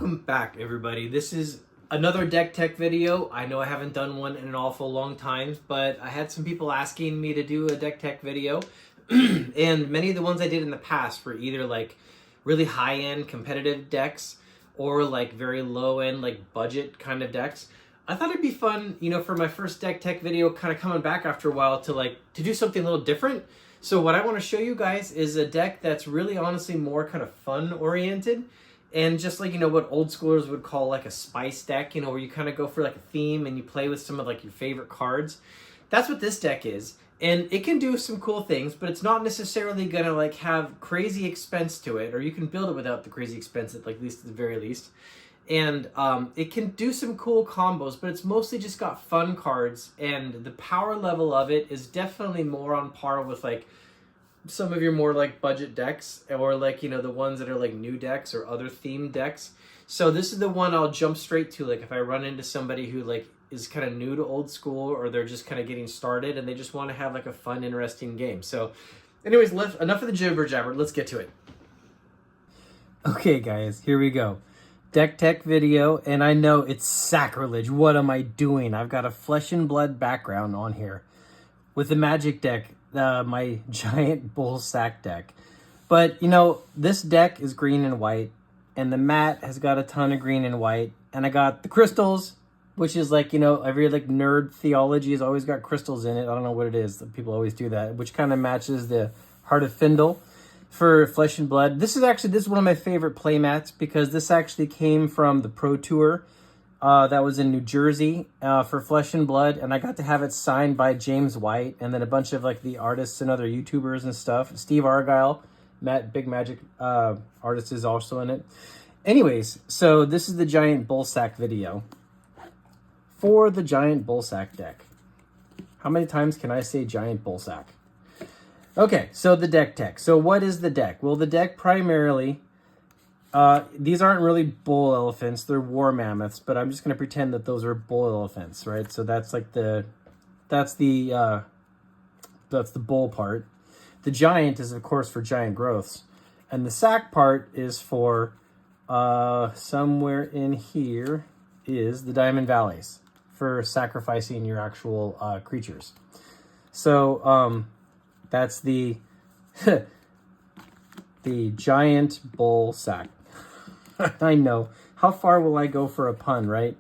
Welcome back, everybody. This is another deck tech video. I know I haven't done one in an awful long time, but I had some people asking me to do a deck tech video. And many of the ones I did in the past were either like really high-end competitive decks or like very low-end like budget kind of decks. I thought it'd be fun, you know, for my first deck tech video, kind of coming back after a while to do something a little different. So what I want to show you guys is a deck that's really honestly more kind of fun oriented. And just like, you know, what old schoolers would call like a spice deck, you know, where you kind of go for like a theme and you play with some of like your favorite cards. That's what this deck is. And it can do some cool things, but it's not necessarily going to like have crazy expense to it, or you can build it without the crazy expense at least at the very least. And it can do some cool combos, but it's mostly just got fun cards, and the power level of it is definitely more on par with like some of your more like budget decks, or like, you know, the ones that are like new decks or other themed decks. So this is the one I'll jump straight to, like if I run into somebody who like is kind of new to old school, or they're just kind of getting started and they just want to have like a fun, interesting game. So anyways, enough of the jibber jabber, let's get to it. Okay guys, here we go. Deck tech video, and I know it's sacrilege. What am I doing? I've got a flesh and blood background on here with the magic deck, my giant bull sack deck. But you know, this deck is green and white, and the mat has got a ton of green and white, and I got the crystals, which is like, you know, every like nerd theology has always got crystals in it. I don't know what it is, people always do that, which kind of matches the Heart of Findle for Flesh and Blood. This is one of my favorite play mats, because this actually came from the Pro Tour that was in New Jersey for Flesh and Blood, and I got to have it signed by James White, and then a bunch of like the artists and other YouTubers and stuff. Steve Argyle, big magic artist, is also in it. Anyways, so this is the giant bull sack video for the giant bull sack deck. How many times can I say giant bull sack? Okay, so the deck tech. So what is the deck? Well, the deck primarily, these aren't really bull elephants, they're war mammoths, but I'm just going to pretend that those are bull elephants, right? So that's like that's the bull part. The giant is of course for giant growths, and the sack part is for somewhere in here is the diamond valleys for sacrificing your actual creatures. So that's the the giant bull sack. I know. How far will I go for a pun, right?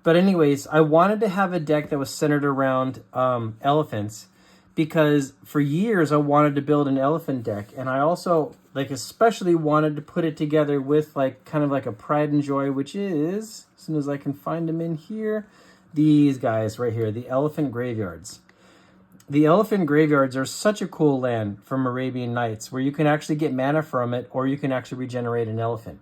But anyways, I wanted to have a deck that was centered around elephants, because for years I wanted to build an elephant deck, and I also like especially wanted to put it together with like kind of like a pride and joy, which is, as soon as I can find them in here, these guys right here, the elephant graveyards. The elephant graveyards are such a cool land from Arabian Knights, where you can actually get mana from it, or you can actually regenerate an elephant.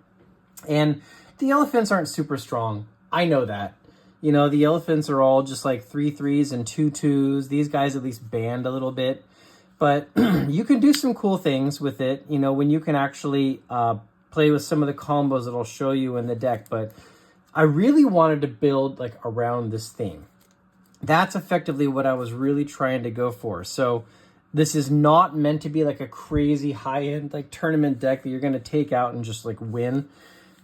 And the elephants aren't super strong. I know that. You know, the elephants are all just like 3/3s and 2/2s. These guys at least band a little bit. But you can do some cool things with it, you know, when you can actually play with some of the combos that I'll show you in the deck. But I really wanted to build like around this theme. That's effectively what I was really trying to go for. So this is not meant to be like a crazy high-end like tournament deck that you're going to take out and just like win.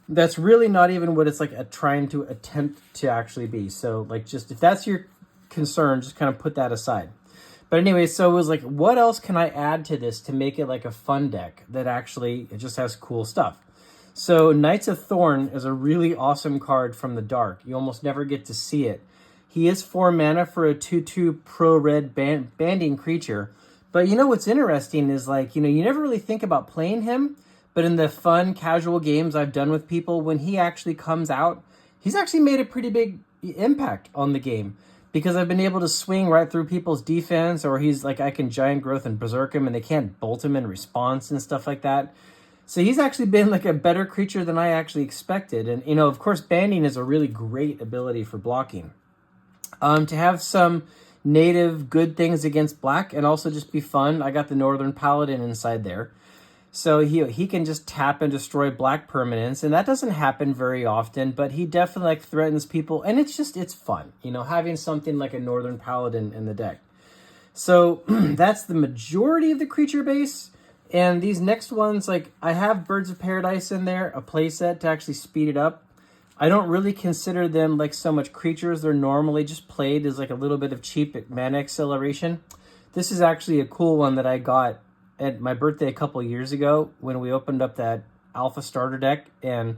That's really not even what it's like trying to attempt to actually be. So like, just if that's your concern, just kind of put that aside. But anyway, so it was like, what else can I add to this to make it like a fun deck that actually it just has cool stuff? So Knights of Thorn is a really awesome card from the dark. You almost never get to see it. He is 4 mana for a 2/2 pro red banding creature. But you know what's interesting is like, you know, you never really think about playing him, but in the fun casual games I've done with people, when he actually comes out, he's actually made a pretty big impact on the game, because I've been able to swing right through people's defense, or he's like, I can giant growth and berserk him and they can't bolt him in response and stuff like that. So he's actually been like a better creature than I actually expected. And, you know, of course, banding is a really great ability for blocking. To have some native good things against black and also just be fun, I got the Northern Paladin inside there. So he can just tap and destroy black permanents, and that doesn't happen very often, but he definitely like threatens people, and it's fun, you know, having something like a Northern Paladin in the deck. So that's the majority of the creature base. And these next ones, like I have Birds of Paradise in there, a playset to actually speed it up. I don't really consider them like so much creatures. They're normally just played as like a little bit of cheap mana acceleration. This is actually a cool one that I got at my birthday a couple years ago when we opened up that alpha starter deck, and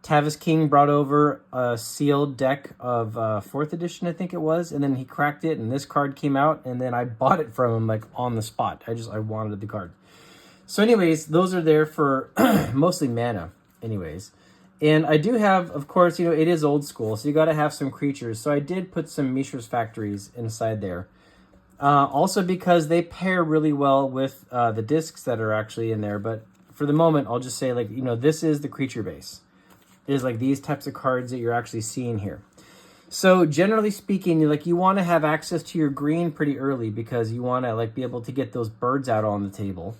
Tavis King brought over a sealed deck of 4th edition, I think it was, and then he cracked it and this card came out, and then I bought it from him like on the spot. I wanted the card. So anyways, those are there for mostly mana anyways. And I do have, of course, you know, it is old school, so you got to have some creatures. So I did put some Mishra's Factories inside there. Also because they pair really well with the discs that are actually in there. But for the moment, I'll just say, like, you know, this is the creature base. It is like these types of cards that you're actually seeing here. So generally speaking, you want to have access to your green pretty early because you want to like be able to get those birds out on the table.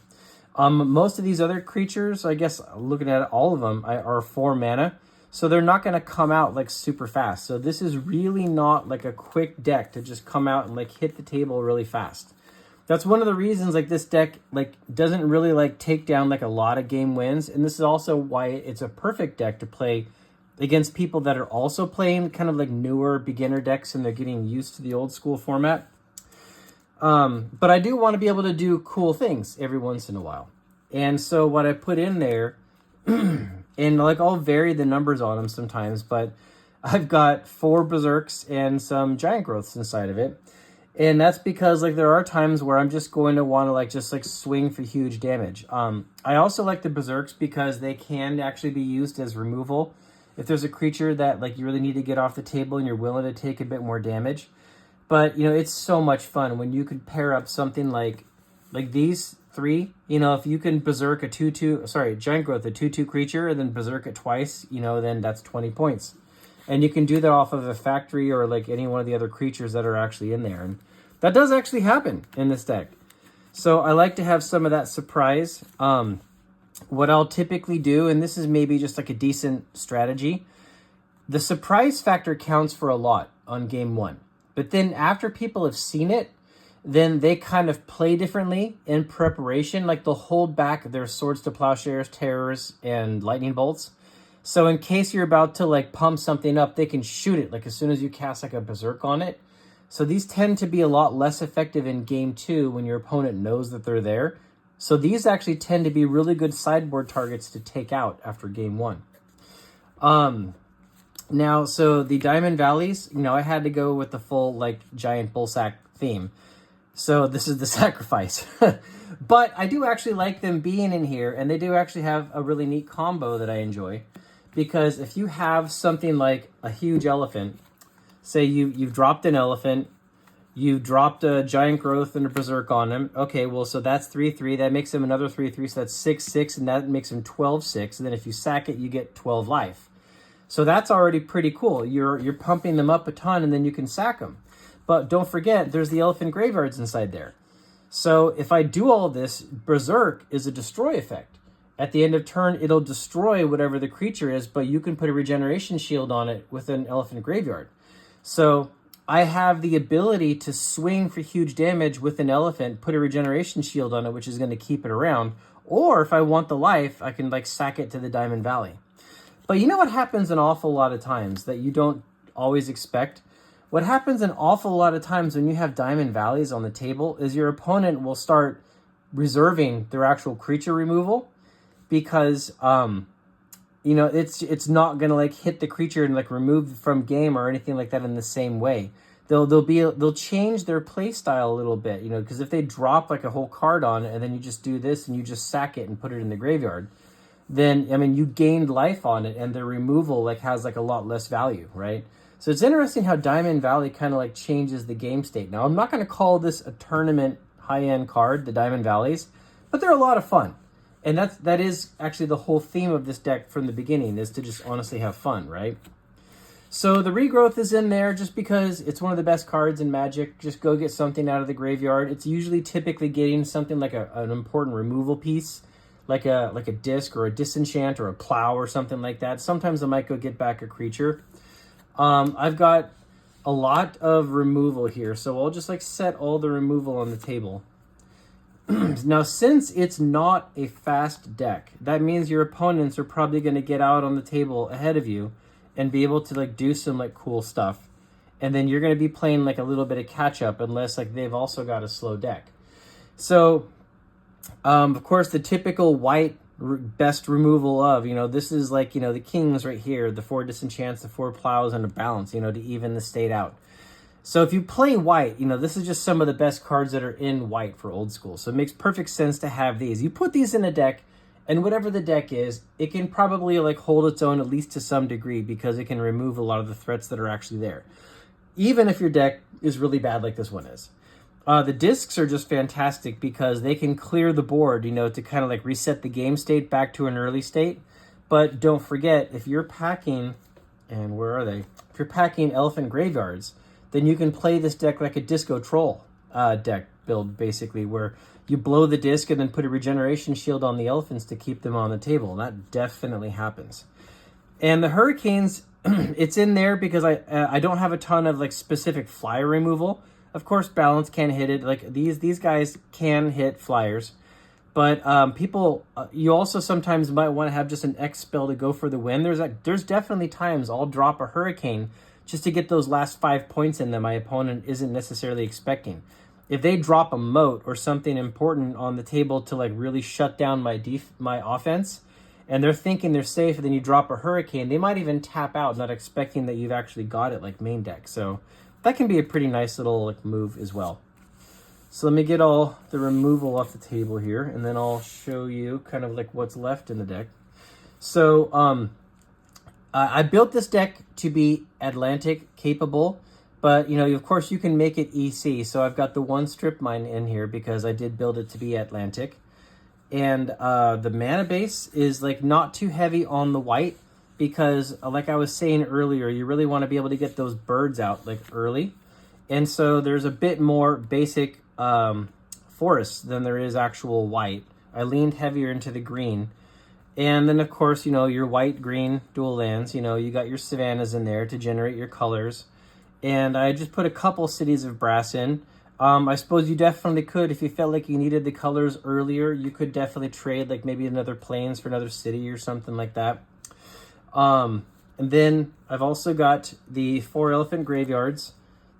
Most of these other creatures, I guess looking at it, all of them are 4 mana. So they're not going to come out like super fast. So this is really not like a quick deck to just come out and like hit the table really fast. That's one of the reasons like this deck like doesn't really like take down like a lot of game wins. And this is also why it's a perfect deck to play against people that are also playing kind of like newer beginner decks and they're getting used to the old school format. But I do want to be able to do cool things every once in a while. And so what I put in there, and like I'll vary the numbers on them sometimes, but I've got 4 Berserks and some Giant Growths inside of it. And that's because like there are times where I'm just going to want to like just like swing for huge damage. I also like the Berserks because they can actually be used as removal. If there's a creature that like you really need to get off the table and you're willing to take a bit more damage. But, you know, it's so much fun when you could pair up something like these 3. You know, if you can Berserk a 2/2, sorry, Giant Growth, a 2/2 creature, and then Berserk it twice, you know, then that's 20 points. And you can do that off of a factory or like any one of the other creatures that are actually in there. And that does actually happen in this deck. So I like to have some of that surprise. What I'll typically do, and this is maybe just like a decent strategy, the surprise factor counts for a lot on game 1. But then after people have seen it, then they kind of play differently in preparation. Like they'll hold back their Swords to Plowshares, Terrors, and Lightning Bolts. So in case you're about to like pump something up, they can shoot it like as soon as you cast like a Berserk on it. So these tend to be a lot less effective in game 2 when your opponent knows that they're there. So these actually tend to be really good sideboard targets to take out after game 1. Now, so the Diamond Valleys, you know, I had to go with the full, like, giant bullsack theme. So this is the sacrifice. But I do actually like them being in here, and they do actually have a really neat combo that I enjoy. Because if you have something like a huge elephant, say you've dropped an elephant, you dropped a Giant Growth and a Berserk on him. Okay, well, so that's 3/3. That makes him another 3/3, so that's 6/6, and that makes him 12/6. And then if you sack it, you get 12 life. So that's already pretty cool. You're pumping them up a ton, and then you can sack them. But don't forget, there's the elephant graveyards inside there. So if I do all of this, Berserk is a destroy effect. At the end of turn, it'll destroy whatever the creature is, but you can put a regeneration shield on it with an elephant graveyard. So I have the ability to swing for huge damage with an elephant, put a regeneration shield on it, which is going to keep it around. Or if I want the life, I can like sack it to the Diamond Valley. But you know what happens an awful lot of times that you don't always expect? What happens an awful lot of times when you have Diamond Valleys on the table is your opponent will start reserving their actual creature removal because, you know, it's not going to like hit the creature and like remove from game or anything like that in the same way. They'll change their play style a little bit, you know, because if they drop like a whole card on it and then you just do this and you just sack it and put it in the graveyard, then, I mean, you gained life on it and the removal like has like a lot less value, right? So it's interesting how Diamond Valley kind of like changes the game state. Now, I'm not going to call this a tournament high-end card, the Diamond Valleys, but they're a lot of fun. And that is actually the whole theme of this deck from the beginning, is to just honestly have fun, right? So the Regrowth is in there just because it's one of the best cards in Magic. Just go get something out of the graveyard. It's usually typically getting something like an important removal piece, like a disc or a disenchant or a plow or something like that. Sometimes I might go get back a creature. I've got a lot of removal here, so I'll just like set all the removal on the table. Now, since it's not a fast deck, that means your opponents are probably going to get out on the table ahead of you, and be able to like do some like cool stuff. And then you're going to be playing like a little bit of catch up unless like they've also got a slow deck. So, of course, the typical white best removal of, this is like, the kings right here, the 4 disenchants, the 4 plows, and a balance, to even the state out. So if you play white, this is just some of the best cards that are in white for old school. So it makes perfect sense to have these. You put these in a deck, and whatever the deck is, it can probably like hold its own, at least to some degree, because it can remove a lot of the threats that are actually there. Even if your deck is really bad like this one is. The discs are just fantastic because they can clear the board, to kind of like reset the game state back to an early state. But don't forget, if you're packing, and where are they? If you're packing Elephant Graveyards, then you can play this deck like a Disco Troll deck build, basically, where you blow the disc and then put a regeneration shield on the elephants to keep them on the table. And that definitely happens. And the Hurricanes, it's in there because I don't have a ton of like specific flyer removal. Of course, balance can hit it. Like these guys can hit flyers, but people, you also sometimes might want to have just an X spell to go for the win. There's definitely times I'll drop a Hurricane just to get those last 5 points in that my opponent isn't necessarily expecting. If they drop a moat or something important on the table to like really shut down my offense, and they're thinking they're safe, and then you drop a Hurricane, they might even tap out, not expecting that you've actually got it like main deck. So that can be a pretty nice little like move as well. So let me get all the removal off the table here, and then I'll show you kind of like what's left in the deck. So I built this deck to be Atlantic capable, but of course you can make it EC. So I've got the 1 strip mine in here because I did build it to be Atlantic. And the mana base is like not too heavy on the white, because like I was saying earlier, you really want to be able to get those birds out like early. And so there's a bit more basic forest than there is actual white. I leaned heavier into the green. And then of course, your white, green, dual lands, you got your savannas in there to generate your colors. And I just put a couple cities of brass in. I suppose you definitely could, if you felt like you needed the colors earlier, you could definitely trade like maybe another plains for another city or something like that. And then I've also got the 4 Elephant Graveyards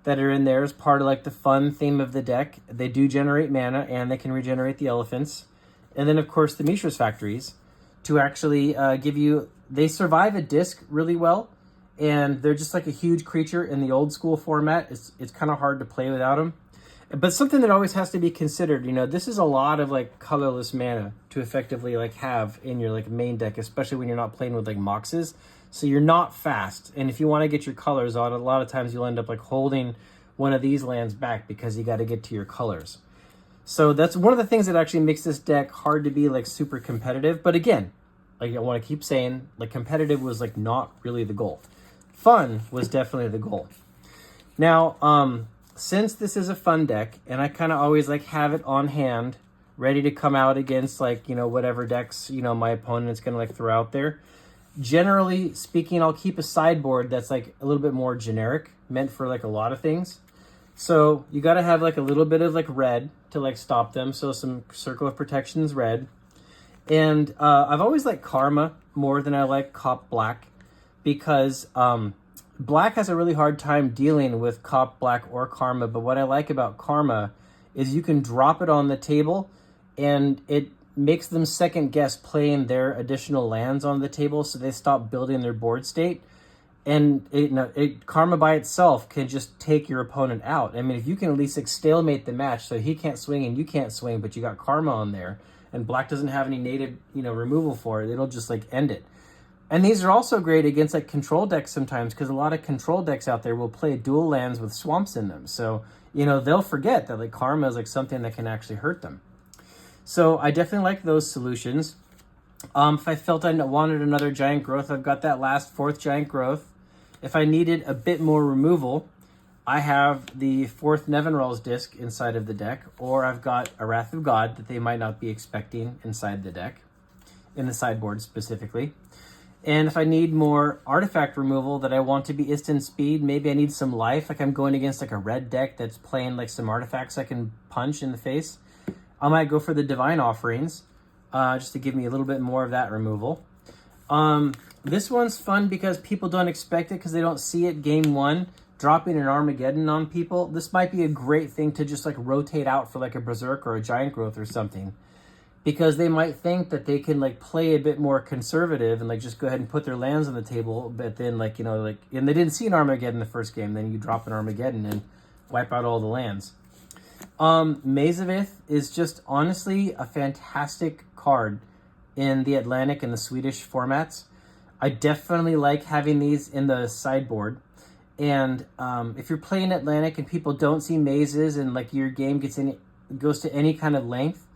that are in there as part of like the fun theme of the deck. They do generate mana and they can regenerate the elephants. And then of course the Mishra's Factories to actually give you, they survive a disc really well, and they're just like a huge creature in the old school format. It's kind of hard to play without them. But something that always has to be considered, this is a lot of like colorless mana to effectively like have in your like main deck, especially when you're not playing with like moxes. So you're not fast. And if you want to get your colors on, a lot of times you'll end up like holding one of these lands back because you got to get to your colors. So that's one of the things that actually makes this deck hard to be like super competitive. But again, like I want to keep saying, like competitive was like not really the goal. Fun was definitely the goal. Now, since this is a fun deck, and I kind of always like have it on hand, ready to come out against like, whatever decks, my opponent's going to like throw out there. Generally speaking, I'll keep a sideboard that's like a little bit more generic, meant for like a lot of things. So you got to have like a little bit of like red to like stop them. So some Circle of Protection's red. And I've always liked Karma more than I like Cop Black, because Black has a really hard time dealing with Cop Black or Karma, but what I like about Karma is you can drop it on the table and it makes them second guess playing their additional lands on the table, so they stop building their board state. And Karma by itself can just take your opponent out. I mean, if you can at least like stalemate the match so he can't swing and you can't swing, but you got Karma on there and Black doesn't have any native removal for it, it'll just like end it. And these are also great against like control decks sometimes, because a lot of control decks out there will play dual lands with swamps in them. So, they'll forget that like Karma is like something that can actually hurt them. So I definitely like those solutions. If I felt I wanted another Giant Growth, I've got that last 4th Giant Growth. If I needed a bit more removal, I have the 4th Nevinrall's disc inside of the deck, or I've got a Wrath of God that they might not be expecting inside the deck, in the sideboard specifically. And if I need more artifact removal that I want to be instant speed, maybe I need some life, like I'm going against like a red deck that's playing like some artifacts I can punch in the face, I might go for the Divine Offerings, just to give me a little bit more of that removal. This one's fun because people don't expect it because they don't see it game one, dropping an Armageddon on people. This might be a great thing to just like rotate out for like a Berserk or a Giant Growth or something. Because they might think that they can like play a bit more conservative and like just go ahead and put their lands on the table, but then like, you know, like, and they didn't see an Armageddon the first game, then you drop an Armageddon and wipe out all the lands. Maze of Ith is just honestly a fantastic card in the Atlantic and the Swedish formats. I definitely like having these in the sideboard. And if you're playing Atlantic and people don't see mazes and like your game goes to any kind of length,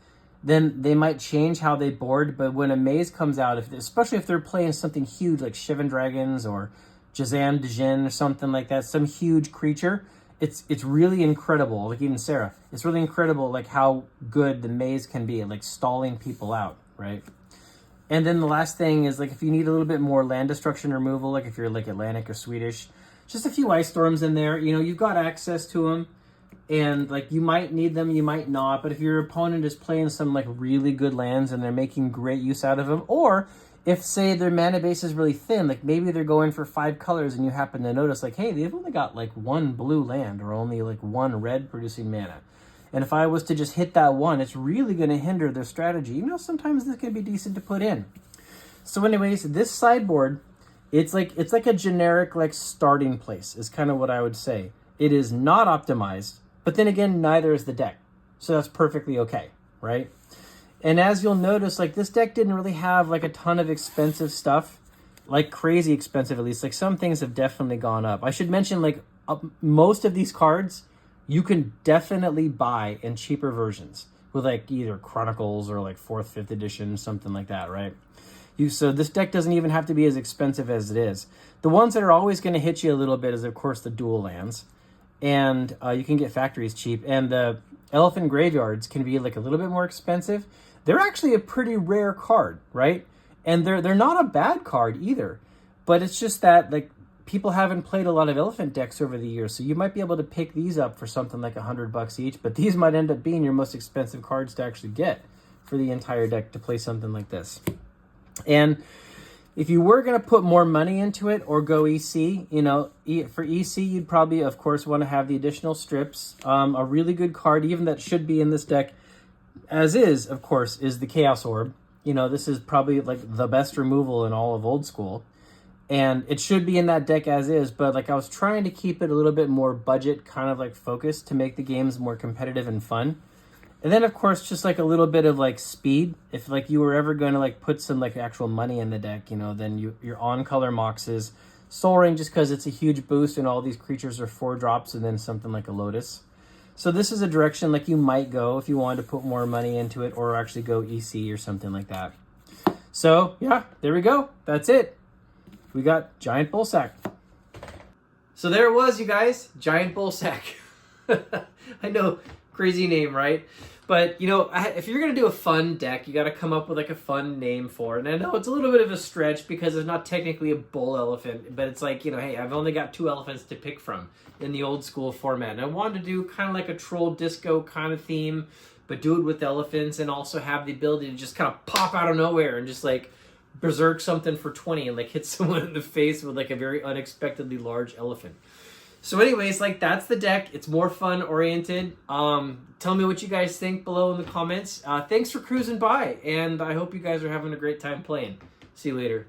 then they might change how they board. But when a maze comes out, especially if they're playing something huge like Shivan Dragons or Jazan Djinn or something like that, some huge creature, it's really incredible. Like even Sarah, it's really incredible like how good the maze can be at like stalling people out, right? And then the last thing is like if you need a little bit more land destruction removal, like if you're like Atlantic or Swedish, just a few Ice Storms in there. You know, you've got access to them. And like you might need them, you might not, but if your opponent is playing some like really good lands and they're making great use out of them, or if say their mana base is really thin, like maybe they're going for 5 colors and you happen to notice like, hey, they've only got like 1 blue land or only like 1 red producing mana. And if I was to just hit that one, it's really going to hinder their strategy. You know, sometimes this can be decent to put in. So anyways, this sideboard, it's like a generic like starting place is kind of what I would say. It is not optimized. But then again, neither is the deck. So that's perfectly okay, right? And as you'll notice, like this deck didn't really have like a ton of expensive stuff, like crazy expensive at least. Like some things have definitely gone up. I should mention like most of these cards you can definitely buy in cheaper versions with like either Chronicles or like 4th, 5th edition, something like that, right? So this deck doesn't even have to be as expensive as it is. The ones that are always going to hit you a little bit is of course the dual lands. And you can get factories cheap. And the elephant graveyards can be like a little bit more expensive. They're actually a pretty rare card, right? And they're not a bad card either. But it's just that like people haven't played a lot of elephant decks over the years. So you might be able to pick these up for something like $100 each. But these might end up being your most expensive cards to actually get for the entire deck to play something like this. And if you were going to put more money into it or go EC, you know, for EC, you'd probably, of course, want to have the additional strips. A really good card, even that should be in this deck, as is, of course, is the Chaos Orb. You know, this is probably like the best removal in all of Old School. And it should be in that deck as is, but like I was trying to keep it a little bit more budget, kind of like focused to make the games more competitive and fun. And then, of course, just like a little bit of like speed. If like you were ever going to like put some like actual money in the deck, you know, then your on-color Moxes, Soul Ring just because it's a huge boost and all these creatures are 4 drops and then something like a Lotus. So this is a direction like you might go if you wanted to put more money into it or actually go EC or something like that. So yeah, there we go. That's it. We got Giant Bullsack. So there it was, you guys. Giant Bullsack. I know, crazy name, right? But, you know, if you're going to do a fun deck, you got to come up with, like, a fun name for it. And I know it's a little bit of a stretch because it's not technically a bull elephant. But it's like, you know, hey, I've only got 2 elephants to pick from in the old school format. And I wanted to do kind of like a troll disco kind of theme, but do it with elephants and also have the ability to just kind of pop out of nowhere and just, like, berserk something for 20 and, like, hit someone in the face with, like, a very unexpectedly large elephant. So anyways, like, that's the deck. It's more fun oriented. Tell me what you guys think below in the comments. Thanks for cruising by, and I hope you guys are having a great time playing. See you later.